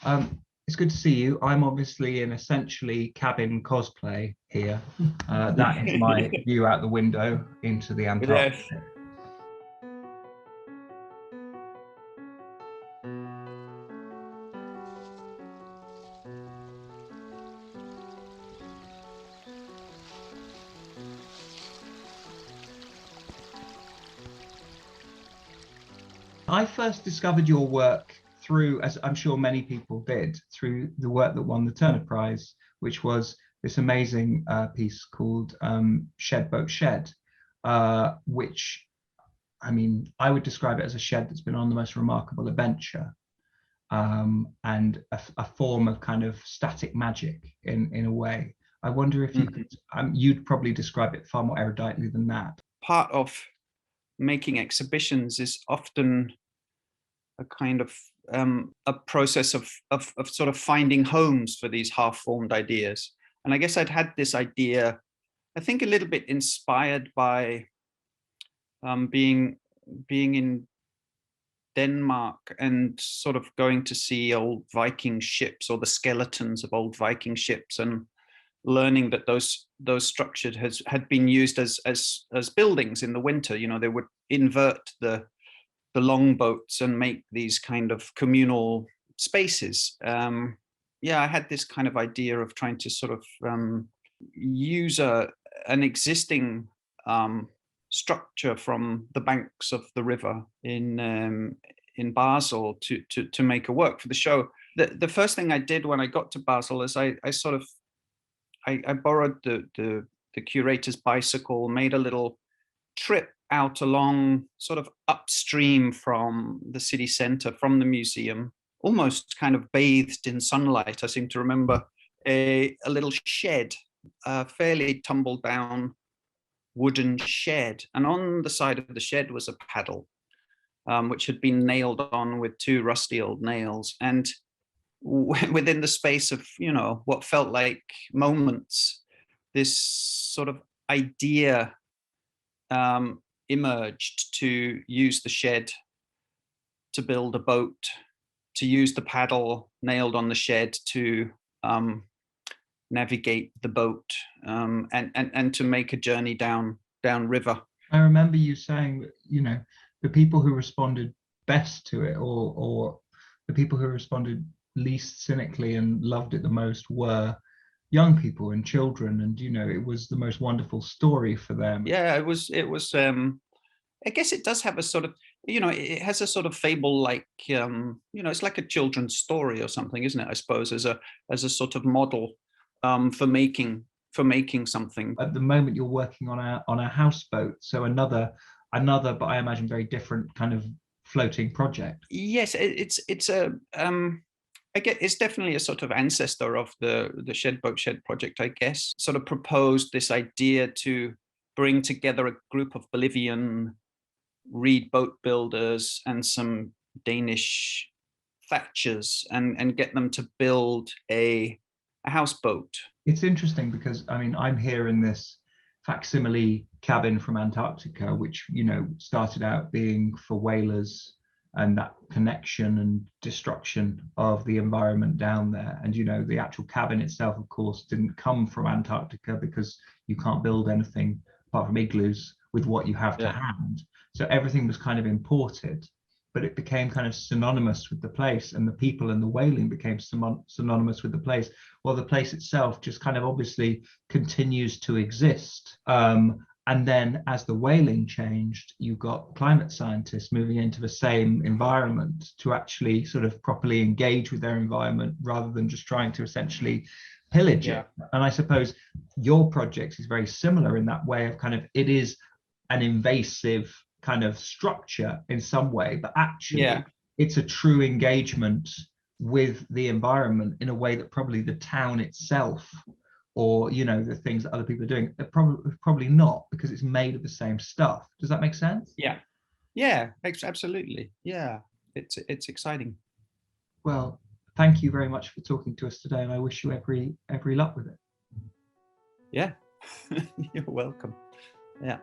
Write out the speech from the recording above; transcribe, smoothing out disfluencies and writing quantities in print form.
It's good to see you. I'm obviously in essentially cabin cosplay here. That is my view out the window into the Antarctic. Yes. I first discovered your work through, as I'm sure many people did, through the work that won the Turner Prize, which was this amazing piece called Shedboatshed, which, I mean, I would describe it as a shed that's been on the most remarkable adventure, and a form of kind of static magic in a way. I wonder if you could, you'd probably describe it far more eruditely than that. Part of making exhibitions is often a kind of a process of sort of finding homes for these half-formed ideas. And I guess I'd had this idea, I think a little bit inspired by being in Denmark and sort of going to see old Viking ships, or the skeletons of old Viking ships, and learning that those structures had been used as buildings in the winter. You know, they would invert the longboats and make these kind of communal spaces. Yeah, I had this kind of idea of trying to sort of use an existing structure from the banks of the river in Basel to make a work for the show. The first thing I did when I got to Basel is I borrowed the curator's bicycle, made a little trip out along sort of upstream from the city center, from the museum, almost kind of bathed in sunlight. I seem to remember a little shed, a fairly tumbled down wooden shed. And on the side of the shed was a paddle, which had been nailed on with two rusty old nails. And within the space of, you know, what felt like moments, this sort of idea emerged to use the shed to build a boat, to use the paddle nailed on the shed to navigate the boat, and to make a journey down river. I remember you saying that, you know, the people who responded best to it, or the people who responded least cynically and loved it the most, were young people and children, and, you know, it was the most wonderful story for them. Yeah, it was I guess it does have a sort of, you know, it has a sort of fable, like, you know, it's like a children's story or something, isn't it? I suppose as a sort of model for making something. At the moment, you're working on a houseboat, so another, but I imagine very different kind of floating project. Yes, it's a I get, it's definitely a sort of ancestor of the Shedboatshed project, I guess. Sort of proposed this idea to bring together a group of Bolivian reed boat builders and some Danish thatchers and get them to build a houseboat. It's interesting because, I mean, I'm here in this facsimile cabin from Antarctica, which, you know, started out being for whalers and that connection and destruction of the environment down there. And, you know, the actual cabin itself, of course, didn't come from Antarctica, because you can't build anything apart from igloos with what you have to hand. So everything was kind of imported, but it became kind of synonymous with the place, and the people and the whaling became synonymous with the place. Well, the place itself just kind of obviously continues to exist. And then as the whaling changed, you got climate scientists moving into the same environment to actually sort of properly engage with their environment, rather than just trying to essentially pillage it. And I suppose your project is very similar in that way of kind of, it is an invasive kind of structure in some way, but actually it's a true engagement with the environment in a way that probably the town itself, or, you know, the things that other people are doing, they're probably not, because it's made of the same stuff. Does that make sense? Yeah, absolutely. Yeah, it's exciting. Well, thank you very much for talking to us today, and I wish you every luck with it. Yeah. You're welcome. Yeah.